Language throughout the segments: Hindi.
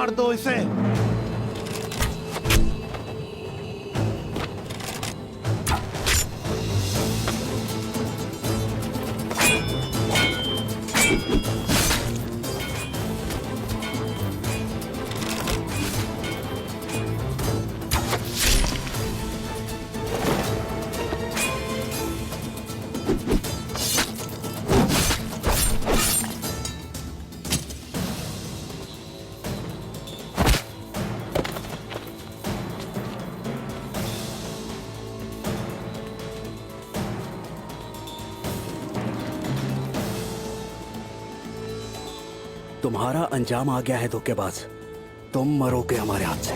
मार दो इसे। तुम्हारा अंजाम आ गया है धोखेबाज। तुम मरोगे हमारे हाथ से।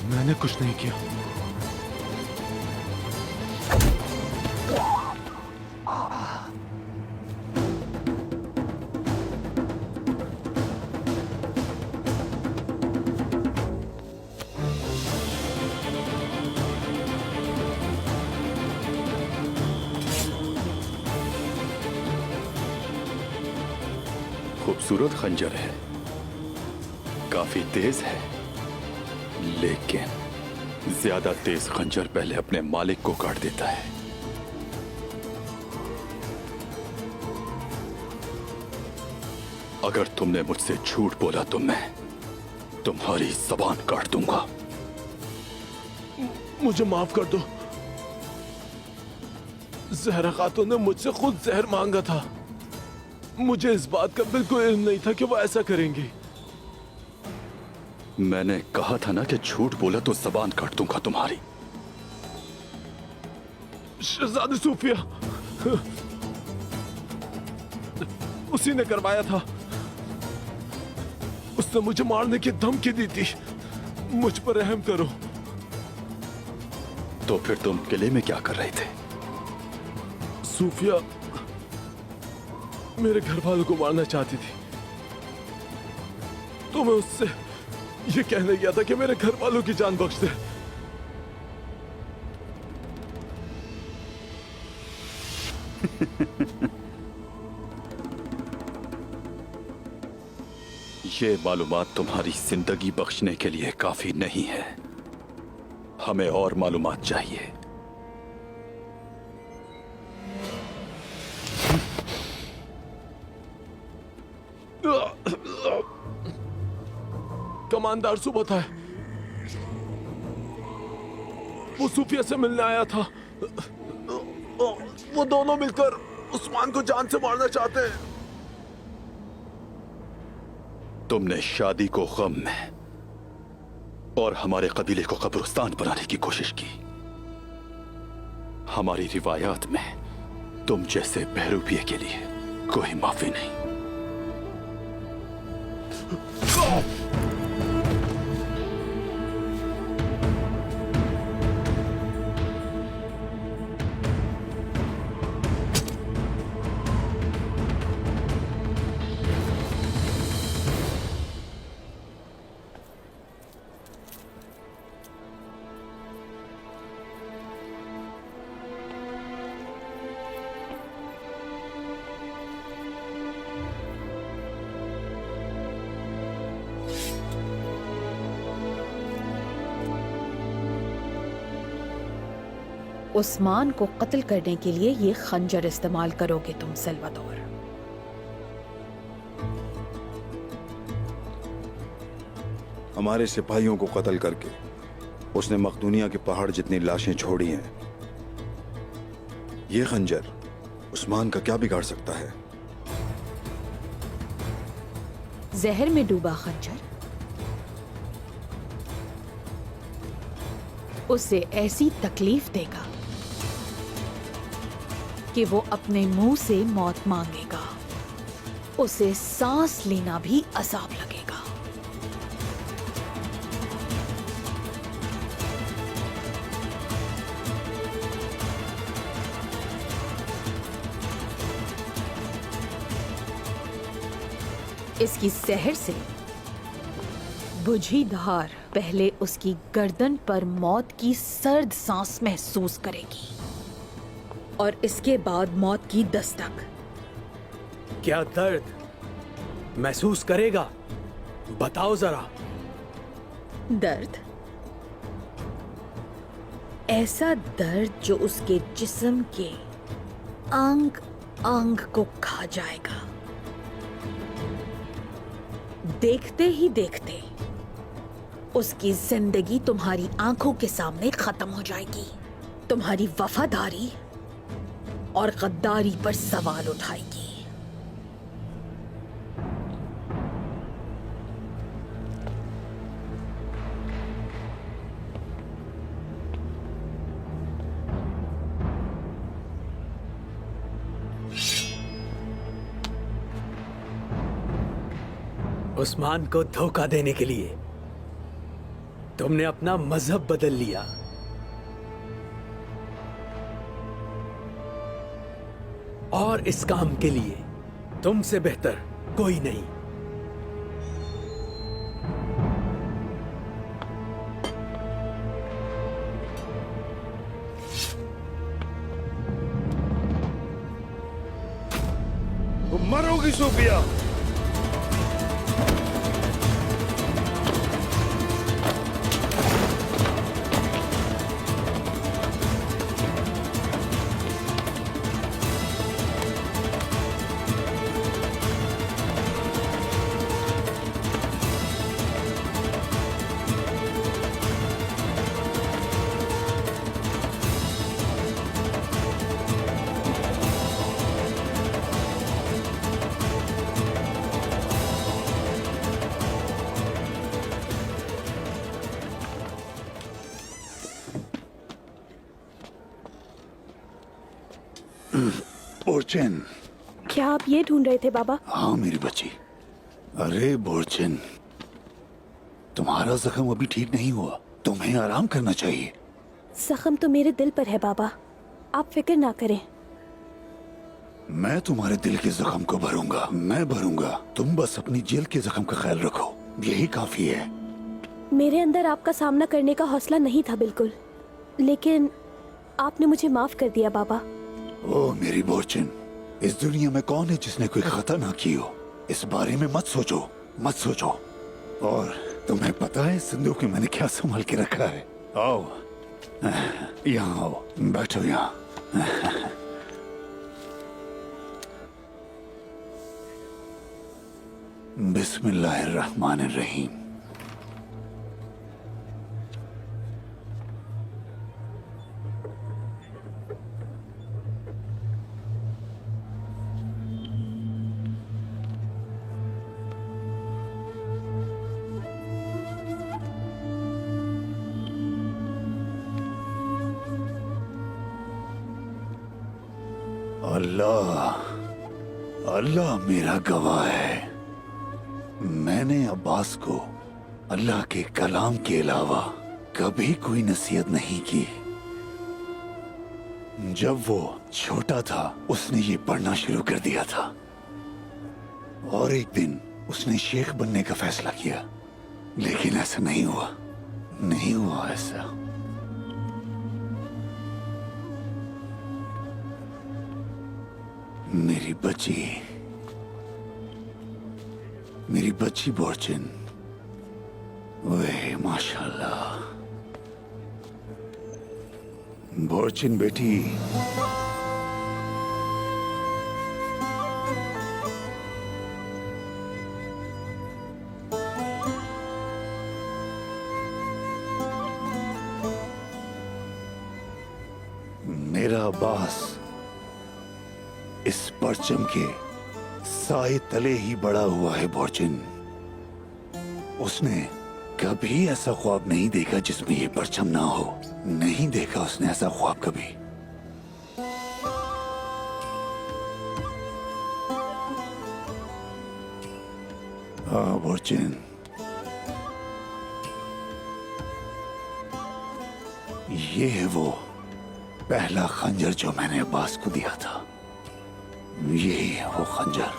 मैंने कुछ नहीं किया। खूबसूरत खंजर है, काफी तेज है, लेकिन ज्यादा तेज खंजर पहले अपने मालिक को काट देता है। अगर तुमने मुझसे झूठ बोला तो मैं तुम्हारी जबान काट दूंगा। मुझे माफ कर दो। जहरा खातून ने मुझसे खुद जहर मांगा था। मुझे इस बात का बिल्कुल इल्म नहीं था कि वो ऐसा करेंगी। मैंने कहा था ना कि झूठ बोला तो जबान काट दूंगा तुम्हारी। शहजादी सूफिया, उसी ने करवाया था। उसने मुझे मारने की धमकी दी थी। मुझ पर रहम करो। तो फिर तुम किले में क्या कर रहे थे? सूफिया मेरे घर वालों को मारना चाहती थी, तो मैं उससे ये कहने गया था कि मेरे घर वालों की जान बख्श दे। ये मालूमात तुम्हारी जिंदगी बख्शने के लिए काफी नहीं है। हमें और मालूमात चाहिए। कमांडर सुबह है, वो सूफिया से मिलने आया था। वो दोनों मिलकर उस्मान को जान से मारना चाहते हैं। तुमने शादी को गम में और हमारे कबीले को कब्रिस्तान बनाने की कोशिश की। हमारी रिवायात में तुम जैसे बहरूपिये के लिए कोई माफी नहीं। उस्मान को कत्ल करने के लिए ये खंजर इस्तेमाल करोगे तुम सल्वादोर। हमारे सिपाहियों को कत्ल करके उसने मखदूनिया के पहाड़ जितनी लाशें छोड़ी हैं। ये खंजर उस्मान का क्या बिगाड़ सकता है? जहर में डूबा खंजर उसे ऐसी तकलीफ देगा कि वो अपने मुंह से मौत मांगेगा। उसे सांस लेना भी अजाब लगेगा। इसकी जहर से बुझी धार पहले उसकी गर्दन पर मौत की सर्द सांस महसूस करेगी और इसके बाद मौत की दस्तक। क्या दर्द महसूस करेगा? बताओ जरा। दर्द, ऐसा दर्द जो उसके जिस्म के अंग अंग को खा जाएगा। देखते ही देखते उसकी जिंदगी तुम्हारी आंखों के सामने खत्म हो जाएगी। तुम्हारी वफादारी और गद्दारी पर सवाल उठाएगी। उस्मान को धोखा देने के लिए तुमने अपना मजहब बदल लिया। और इस काम के लिए तुमसे बेहतर कोई नहीं। तुम मरोगी सूफिया। बोरचन। क्या आप ये ढूंढ रहे थे बाबा? हाँ मेरी बच्ची। अरे बोरचन, तुम्हारा जख्म अभी ठीक नहीं हुआ, तुम्हें आराम करना चाहिए। जख्म तो मेरे दिल पर है बाबा, आप फिक्र ना करें। मैं तुम्हारे दिल के जख्म को भरूंगा, मैं भरूंगा। तुम बस अपनी जेल के जख्म का ख्याल रखो, यही काफी है। मेरे अंदर आपका सामना करने का हौसला नहीं था बिल्कुल, लेकिन आपने मुझे माफ कर दिया बाबा। ओ मेरी बोरचन, इस दुनिया में कौन है जिसने कोई खता ना की हो? इस बारे में मत सोचो, मत सोचो। और तुम्हें पता है संदूक में मैंने क्या संभाल के रखा है? आओ यहाँ आओ, बैठो यहाँ। बिस्मिल्लाहिर्रहमानिर्रहीम। अल्लाह, अल्लाह मेरा गवाह है, मैंने अब्बास को अल्लाह के कलाम के अलावा कभी कोई नसीहत नहीं की। जब वो छोटा था उसने ये पढ़ना शुरू कर दिया था और एक दिन उसने शेख बनने का फैसला किया, लेकिन ऐसा नहीं हुआ, नहीं हुआ ऐसा। मेरी बच्ची बोरचन, वे माशाल्लाह। बोरचन बेटी, मेरा अब्बास इस परचम के साए तले ही बड़ा हुआ है बोरचन। उसने कभी ऐसा ख्वाब नहीं देखा जिसमें ये परचम ना हो, नहीं देखा उसने ऐसा ख्वाब कभी। हाँ बोरचन, ये है वो पहला खंजर जो मैंने अब्बास को दिया था, यही है वो खंजर।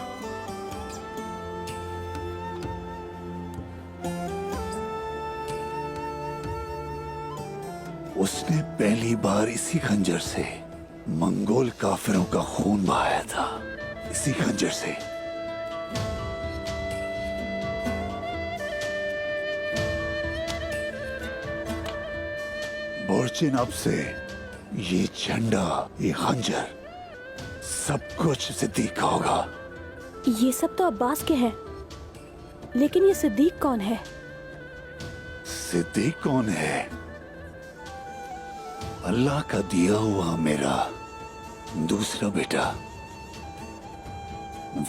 उसने पहली बार इसी खंजर से मंगोल काफिरों का खून बहाया था, इसी खंजर से। बोर्चिन, अब से ये झंडा, ये खंजर, सब कुछ सिद्दीक का होगा। ये सब तो अब्बास के हैं, लेकिन ये सिद्दीक कौन है? सिद्दीक कौन है? अल्लाह का दिया हुआ मेरा दूसरा बेटा।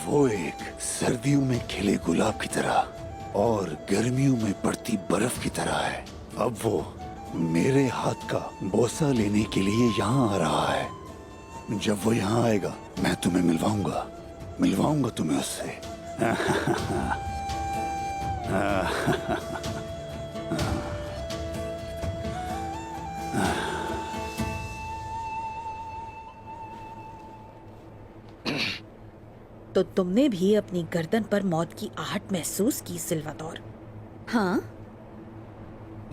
वो एक सर्दियों में खिले गुलाब की तरह और गर्मियों में पड़ती बर्फ की तरह है। अब वो मेरे हाथ का बोसा लेने के लिए यहाँ आ रहा है। जब वो यहाँ आएगा मैं तुम्हें मिलवाऊंगा तुम्हें उससे। तो तुमने भी अपनी गर्दन पर मौत की आहट महसूस की सिल्वाडोर? हाँ?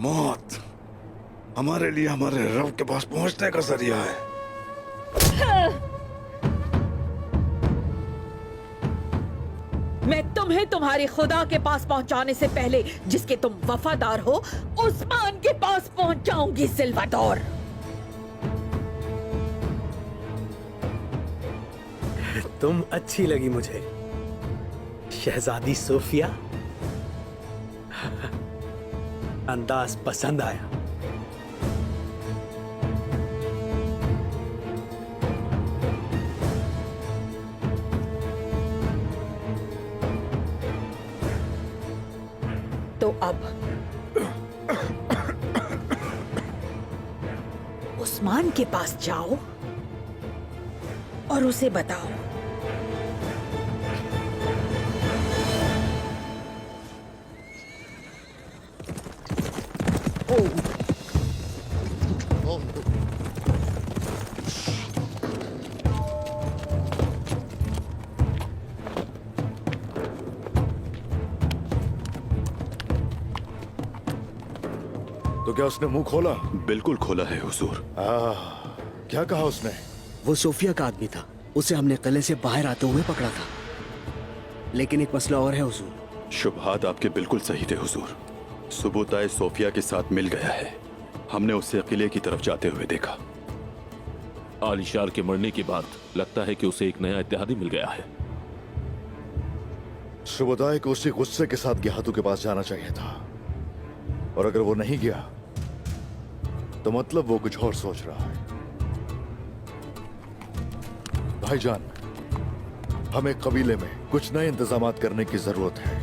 मौत हमारे लिए हमारे रब के पास पहुंचने का जरिया है। मैं तुम्हें तुम्हारे खुदा के पास पहुंचाने से पहले जिसके तुम वफादार हो, उस्मान के पास पहुंच जाऊंगी सिल्वाडोर। तुम अच्छी लगी मुझे, शहजादी सोफिया। अंदाज पसंद आया। तो अब उस्मान के पास जाओ और उसे बताओ तो क्या उसने मुंह खोला? बिल्कुल खोला है हुजूर। क्या कहा उसने? वो सोफिया का आदमी था, उसे हमने किले से बाहर आते हुए पकड़ा था। लेकिन एक मसला और है हुजूर। शुबहात आपके बिल्कुल सही थे हुजूर। सुबुताए सोफिया के साथ मिल गया है। हमने उसे किले की तरफ जाते हुए देखा। आलिशार के मरने के बाद लगता है कि उसे एक नया इत्तेहादी मिल गया है। सुबुदाय को उसी गुस्से के साथ गिहातू के पास जाना चाहिए था, और अगर वो नहीं गया तो मतलब वो कुछ और सोच रहा है। भाईजान, हमें कबीले में कुछ नए इंतजामात करने की जरूरत है।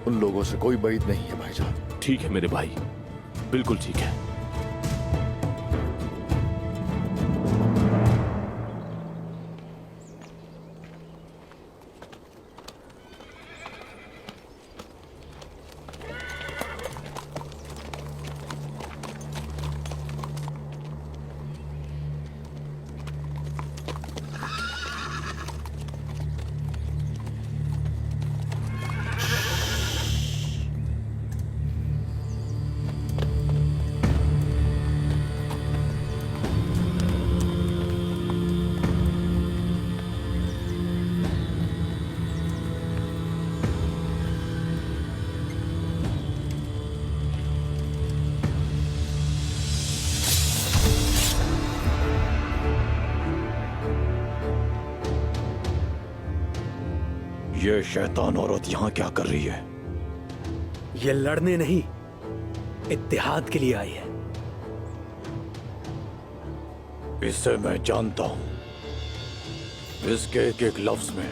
उन लोगों से कोई बैद नहीं है भाईजान। ठीक है मेरे भाई, बिल्कुल ठीक है। ये शैतान औरत यहाँ क्या कर रही है? ये लड़ने नहीं, इत्तेहाद के लिए आई है। इसे मैं जानता हूं। इसके एक एक लफ्ज में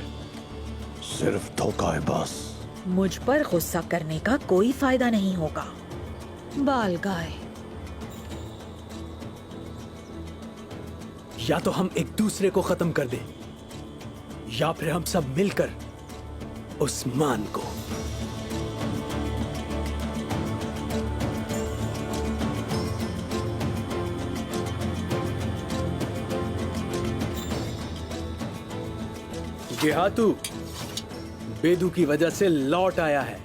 सिर्फ धोखा है बस। मुझ पर गुस्सा करने का कोई फायदा नहीं होगा, बाल गाय। या तो हम एक दूसरे को खत्म कर दें, या फिर हम सब मिलकर उस्मान को। गिहातू बेदू की वजह से लौट आया है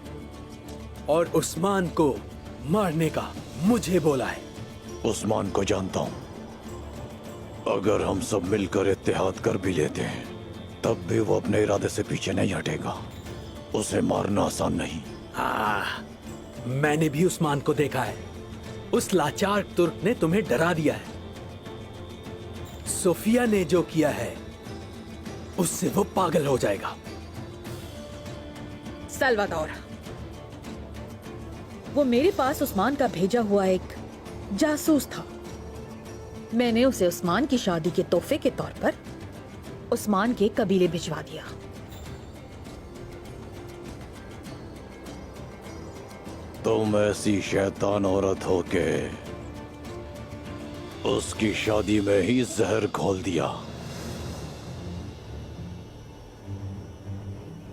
और उस्मान को मारने का मुझे बोला है। उस्मान को जानता हूं। अगर हम सब मिलकर इत्तेहाद कर भी लेते हैं तब भी वो अपने इरादे से पीछे नहीं हटेगा। उसे मारना आसान नहीं। मैंने भी उस्मान को देखा है। उस लाचार तुर्क ने तुम्हें डरा दिया है। सोफिया ने जो किया है उससे वो पागल हो जाएगा। सल्वाडोर, वो मेरे पास उस्मान का भेजा हुआ एक जासूस था। मैंने उसे उस्मान की शादी के तोहफे के तौर पर उस्मान के कबीले भिजवा दिया। तुम ऐसी शैतान औरत हो के उसकी शादी में ही जहर घोल दिया।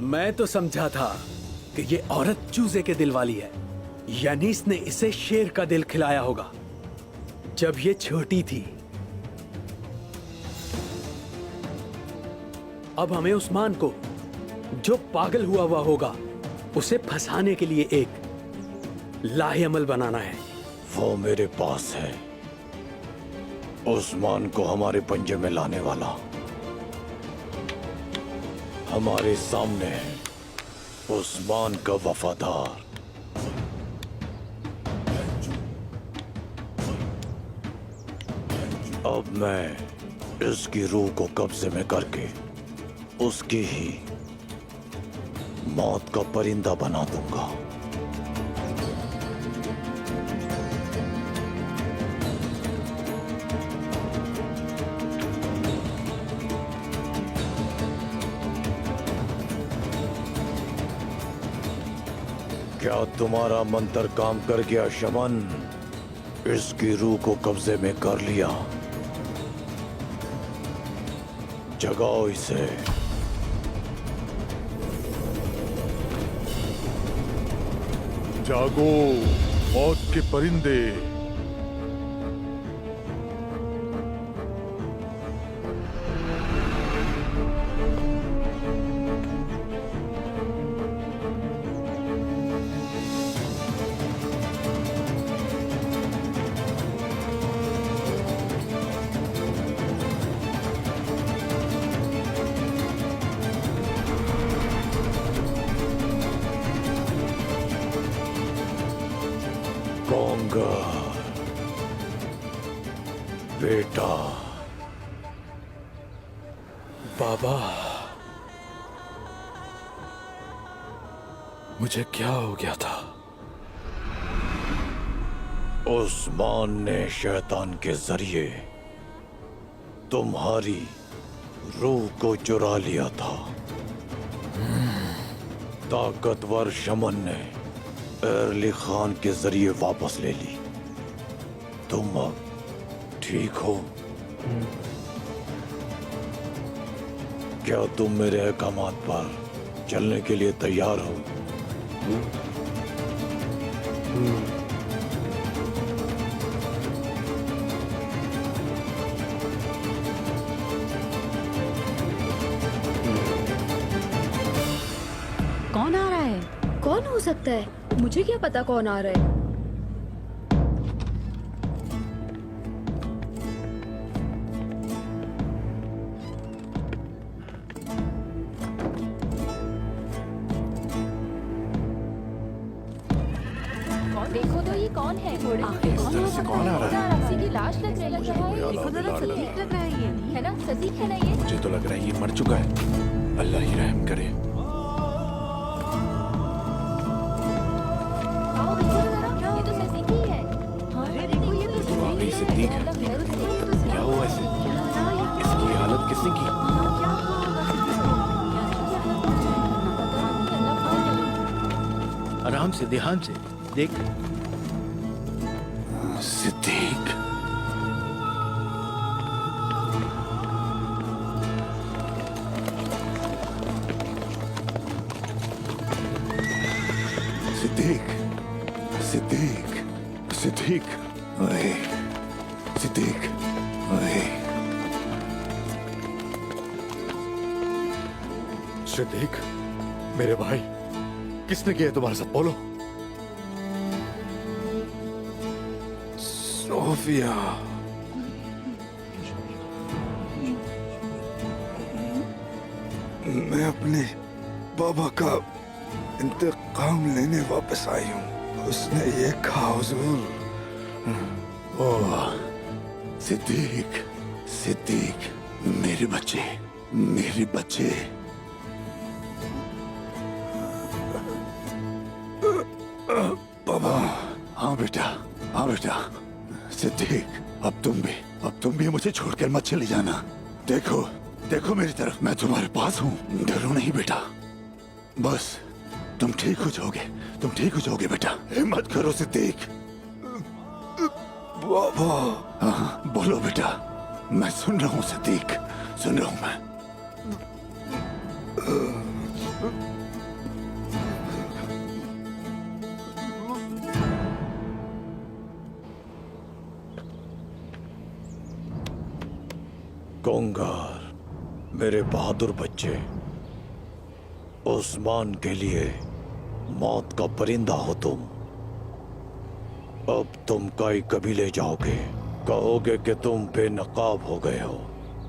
मैं तो समझा था कि ये औरत चूजे के दिल वाली है, यानी इसने इसे शेर का दिल खिलाया होगा जब ये छोटी थी। अब हमें उस्मान को, जो पागल हुआ हुआ होगा, उसे फंसाने के लिए एक लाहेअमल बनाना है। वो मेरे पास है, उस्मान को हमारे पंजे में लाने वाला। हमारे सामने है उस्मान का वफादार। अब मैं इसकी रूह को कब्जे में करके उसकी ही मौत का परिंदा बना दूंगा। क्या तुम्हारा मंत्र काम कर गया शमन? इसकी रूह को कब्जे में कर लिया। जगाओ इसे। जागो मौत के परिंदे। बेटा, बाबा, मुझे क्या हो गया था? उस्मान ने शैतान के जरिए तुम्हारी रूह को चुरा लिया था। ताकतवर शमन ने एरली खान के जरिए वापस ले ली। तुम अब ठीक हो? क्या तुम मेरे अहकामात पर चलने के लिए तैयार हो? कौन आ रहा है? कौन हो सकता है? मुझे क्या पता कौन आ रहा है। देखो तो ये कौन है? कौन आ रहा है? किसी की लाश लग रही है। देखो जरा, सदीक लग रहा है ये, है ना? सदीक है ना ये? मुझे तो लग रहा है ये मर चुका है। अल्लाह ही रहम करे। आओ देखो जरा, ये तो सदीक ही है। हाँ, देखो ये तो वाकई सिद्दीक है। क्या हुआ इसे? इसकी हालत किसने की? आराम से, ध्यान से देख। सिद्दीक, सिद्दीक, सिद्दीक, सिद्दीक, ओए, सिद्दीक, ओए। सिद्दीक, मेरे भाई, किसने किया तुम्हारे साथ? बोलो। सोफिया, मैं अपने बाबा का इंतकाम लेने वापस आई हूँ। उसने ये कहा हुजूर। ओह सिद्दीक, सिद्दीक, मेरे बच्चे, मेरे बच्चे। बाबा। हाँ बेटा, हाँ बेटा। सिद्दीक, अब तुम भी मुझे छोड़कर मत चले जाना। देखो, देखो मेरी तरफ, मैं तुम्हारे पास हूँ। डरो नहीं बेटा, बस तुम ठीक हो जाओगे बेटा। हिम्मत करो सिद्दीक। बाबा। हाँ बोलो बेटा, मैं सुन रहा हूँ सिद्दीक, सुन रहा हूँ मैं। कोंगार, मेरे बहादुर बच्चे, उस्मान के लिए मौत का परिंदा हो तुम। अब तुम काई कबीले जाओगे, कहोगे कि तुम बेनकाब हो गए हो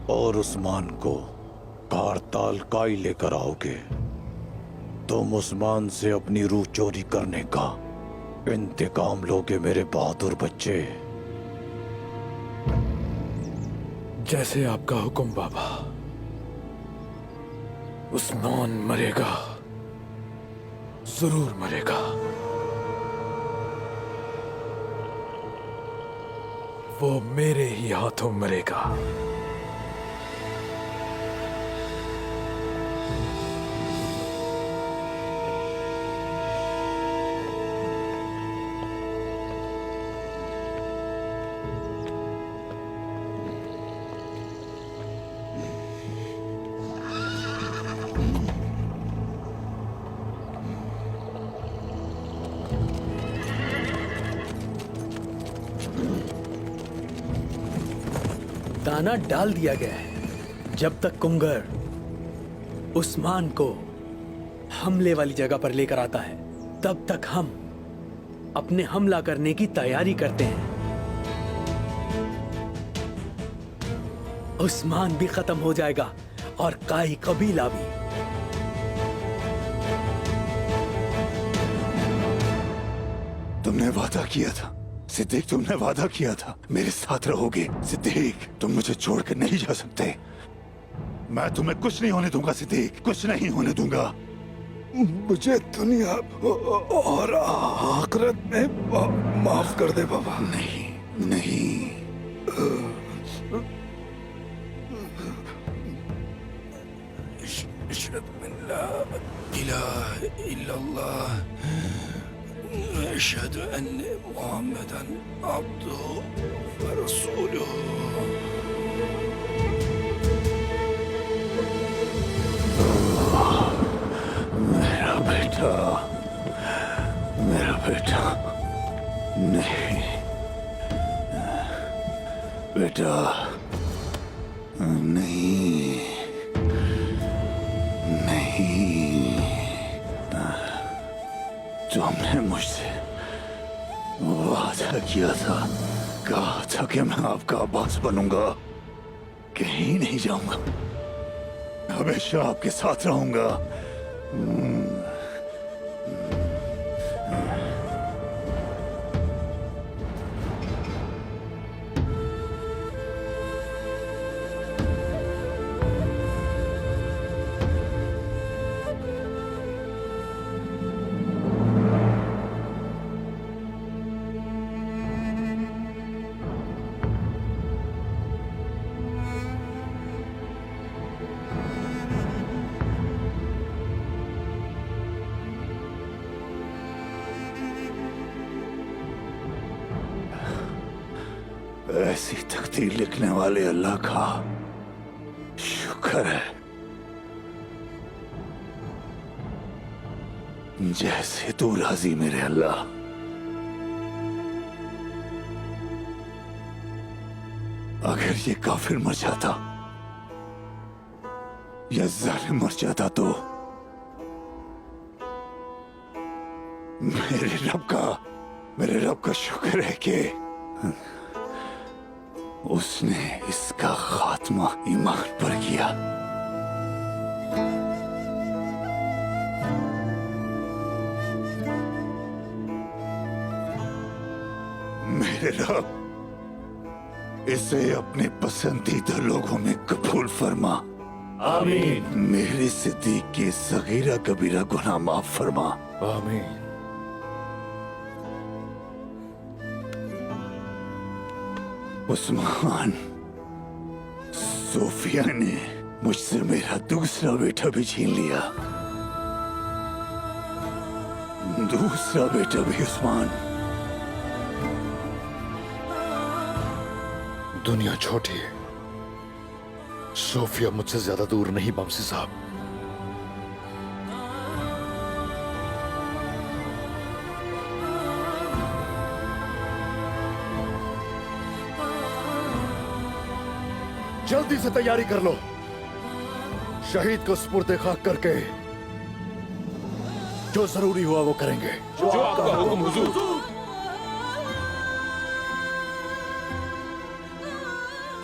और उस्मान को कारताल काई लेकर आओगे। तुम उस्मान से अपनी रूह चोरी करने का इंतकाम लोगे मेरे बहादुर बच्चे। जैसे आपका हुक्म बाबा। उस्मान मरेगा, जरूर मरेगा। वो मेरे ही हाथों मरेगा। दाना डाल दिया गया है। जब तक कुंगर उस्मान को हमले वाली जगह पर लेकर आता है, तब तक हम अपने हमला करने की तैयारी करते हैं। उस्मान भी खत्म हो जाएगा और काई कबीला भी। तुमने वादा किया था सिद्दीक, तुमने वादा किया था मेरे साथ रहोगे। सिद्दीक, तुम मुझे छोड़कर नहीं जा सकते। मैं तुम्हें कुछ नहीं होने दूंगा सिद्दीक, कुछ नहीं होने दूंगा। मुझे दुनिया और आखिरत में माफ कर दे बाबा। नहीं, नहीं। अशहदु अन्ना मुहम्मदन अब्दुहु व रसूलुहु। मेरा बेटा, मेरा बेटा। नहीं बेटा, नहीं, नहीं। तुमने मुझसे वादा किया था, कहा था कि मैं आपका अब्बास बनूंगा, कहीं नहीं जाऊंगा, हमेशा आपके साथ रहूंगा। ऐसी तकदीर लिखने वाले अल्लाह का शुक्र है। जैसे तू राजी मेरे अल्लाह। अगर ये काफिर मर जाता या जालिम मर जाता तो मेरे रब का शुक्र है कि उसने इसका खात्मा ईमान पर किया। मेरे रब, इसे अपने पसंदीदा लोगों में कबूल फरमा। आमीन। मेरे सिद्दीक के सगीरा कबीरा गुनाह माफ फरमा। आमीन। उस्मान, सोफिया ने मुझसे मेरा दूसरा बेटा भी छीन लिया। दूसरा बेटा भी उस्मान। दुनिया छोटी है, सोफिया मुझसे ज्यादा दूर नहीं बमसी साहब। जल्दी से तैयारी कर लो, शहीद को सुपुर्द खाक करके जो जरूरी हुआ वो करेंगे। जो आपका हुक्म हुजूर।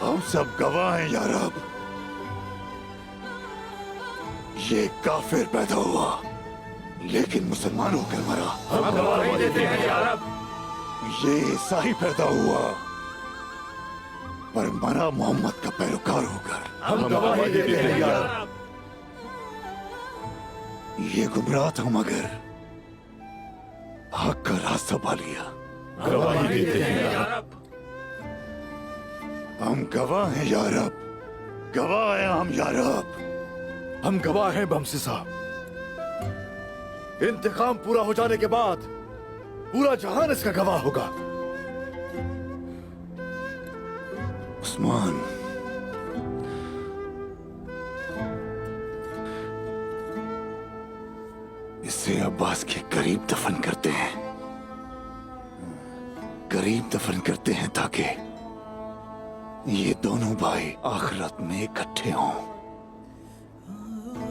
हम सब गवाह हैं या रब। ये काफिर पैदा हुआ लेकिन मुसलमान होकर मरा। हम गवाही देते हैं या रब। ये ईसाई पैदा हुआ पर मरा मोहम्मद का पैरोकार होकर। हम गवाही देते हैं या रब। ये गुमराह था मगर हक का रास्ता पा लिया। गवाही देते हैं या रब। हम गवाह हैं या रब। गवाह हैं हम या रब। हम गवाह हैं बमसी साहब। इंतकाम पूरा हो जाने के बाद पूरा जहान इसका गवाह होगा। उस्मान, इसे अब्बास के करीब दफन करते हैं। करीब दफन करते हैं ताकि ये दोनों भाई आखिरत में इकट्ठे हों,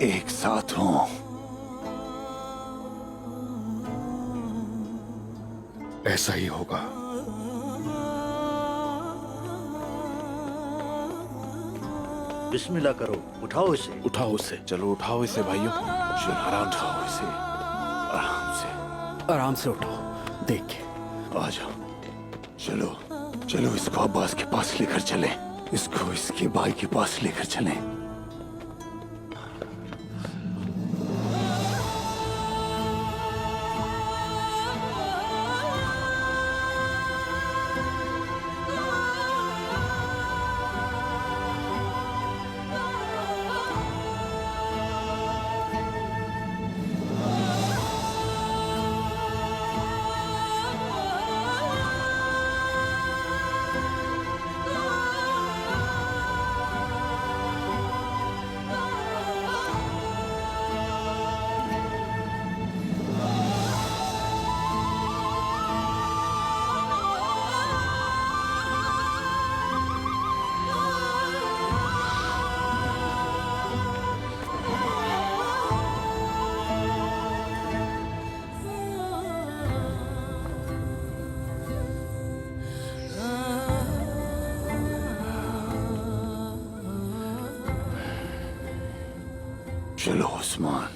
एक साथ हों। ऐसा ही होगा। बिस्मिल्लाह करो, उठाओ इसे। उठाओ इसे। चलो उठाओ इसे भाइयों। चलो आराम से उठाओ इसे। आराम से। आराम से उठाओ, देख के। आ जाओ। चलो चलो, इसको अब्बास के पास लेकर चलें। इसको इसके भाई के पास लेकर चलें। चलो उस्मान।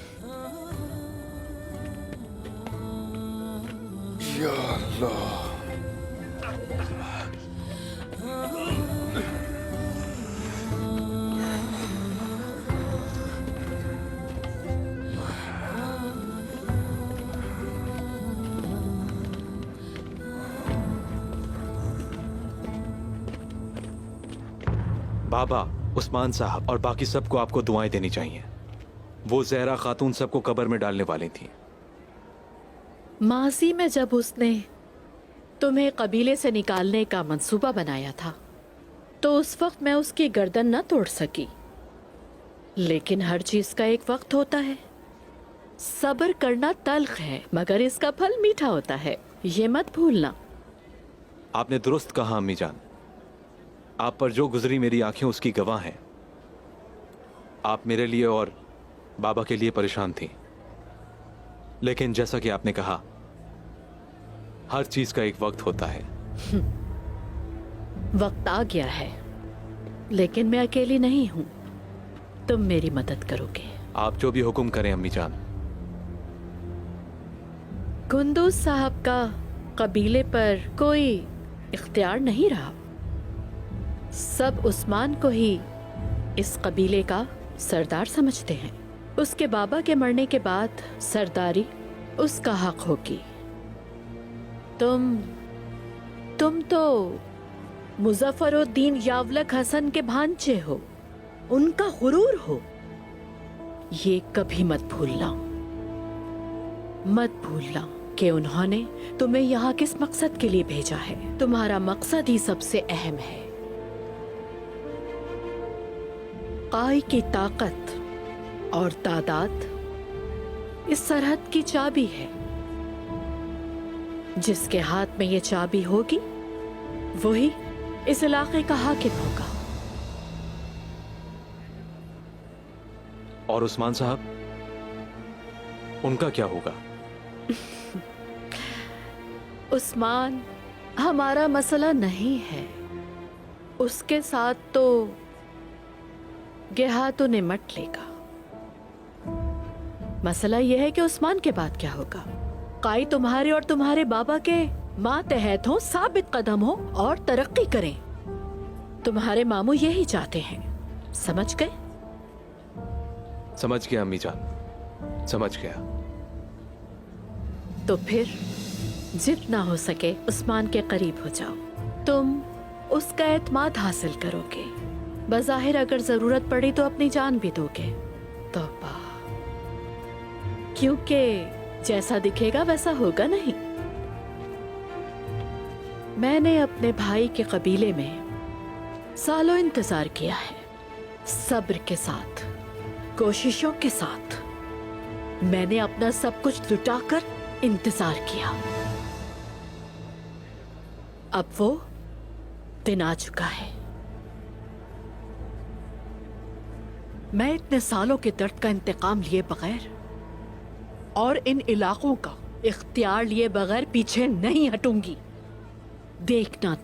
या अल्लाह। बाबा, उस्मान साहब और बाकी सबको आपको दुआएं देनी चाहिए। वो जहरा खातून सबको कब्र में डालने वाली थी। माजी में जब उसने तुम्हें कबीले से निकालने का मंसूबा बनाया था तो उस वक्त मैं उसकी गर्दन न तोड़ सकी, लेकिन हर चीज का एक वक्त होता है। सब्र करना तल्ख है मगर इसका फल मीठा होता है, ये मत भूलना। आपने दुरुस्त कहा अम्मी जान। आप पर जो गुजरी मेरी आंखें उसकी गवाह हैं। आप मेरे लिए और बाबा के लिए परेशान थी, लेकिन जैसा कि आपने कहा हर चीज का एक वक्त होता है। वक्त आ गया है, लेकिन मैं अकेली नहीं हूं। तुम मेरी मदद करोगे। आप जो भी हुक्म करें अम्मी जान। कुंदूज साहब का कबीले पर कोई इख्तियार नहीं रहा। सब उस्मान को ही इस कबीले का सरदार समझते हैं। उसके बाबा के मरने के बाद सरदारी उसका हक होगी। तुम तो मुजफ्फरुद्दीन यावलक हसन के भांजे हो, उनका गुरूर हो। ये कभी मत भूलना, मत भूलना कि उन्होंने तुम्हें यहाँ किस मकसद के लिए भेजा है। तुम्हारा मकसद ही सबसे अहम है। काई की ताकत और तादाद इस सरहद की चाबी है। जिसके हाथ में ये चाबी होगी वही इस इलाके का हाकिम होगा। और उस्मान साहब, उनका क्या होगा? उस्मान हमारा मसला नहीं है। उसके साथ तो गेहातो निमट लेगा। मसला यह है कि उस्मान के बाद क्या होगा। काई तुम्हारे और तुम्हारे बाबा के मातहत हो, साबित कदम हो और तरक्की करें। तुम्हारे मामू यही चाहते हैं। समझ गए? समझ गया अम्मी जान, समझ गया। तो फिर जितना हो सके उस्मान के करीब हो जाओ। तुम उसका एतमाद हासिल करोगे। बज़ाहिर अगर जरूरत पड़ी तो अपनी जान भी दोगे। तौबा, क्योंकि जैसा दिखेगा वैसा होगा नहीं। मैंने अपने भाई के कबीले में सालों इंतजार किया है, सब्र के साथ, कोशिशों के साथ। मैंने अपना सब कुछ लुटाकर इंतजार किया। अब वो दिन आ चुका है। मैं इतने सालों के दर्द का इंतकाम लिए बगैर और इन इलाकों का इख्तियार लिए बगैर पीछे नहीं हटूंगी। देखना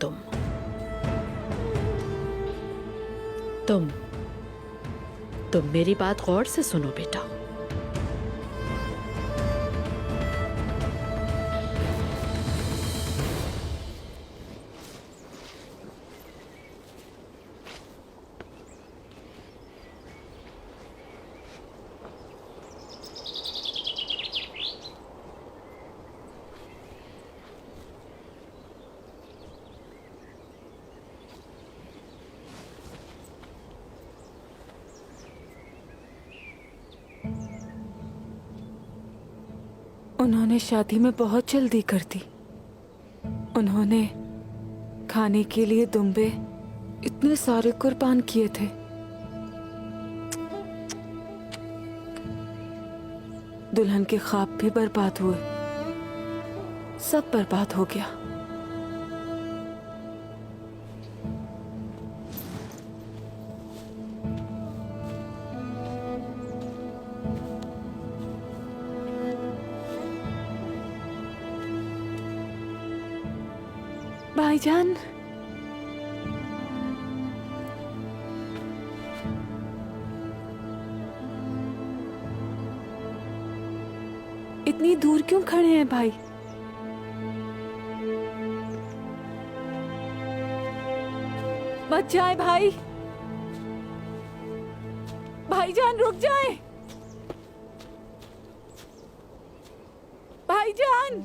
तुम मेरी बात गौर से सुनो बेटा। उन्होंने शादी में बहुत जल्दी कर दी। उन्होंने खाने के लिए दुम्बे इतने सारे कुर्बान किए थे। दुल्हन के ख्वाब भी बर्बाद हुए। सब बर्बाद हो गया। भाईजान, इतनी दूर क्यों खड़े हैं भाई? मत जाए भाई। भाईजान रुक जाए। भाईजान।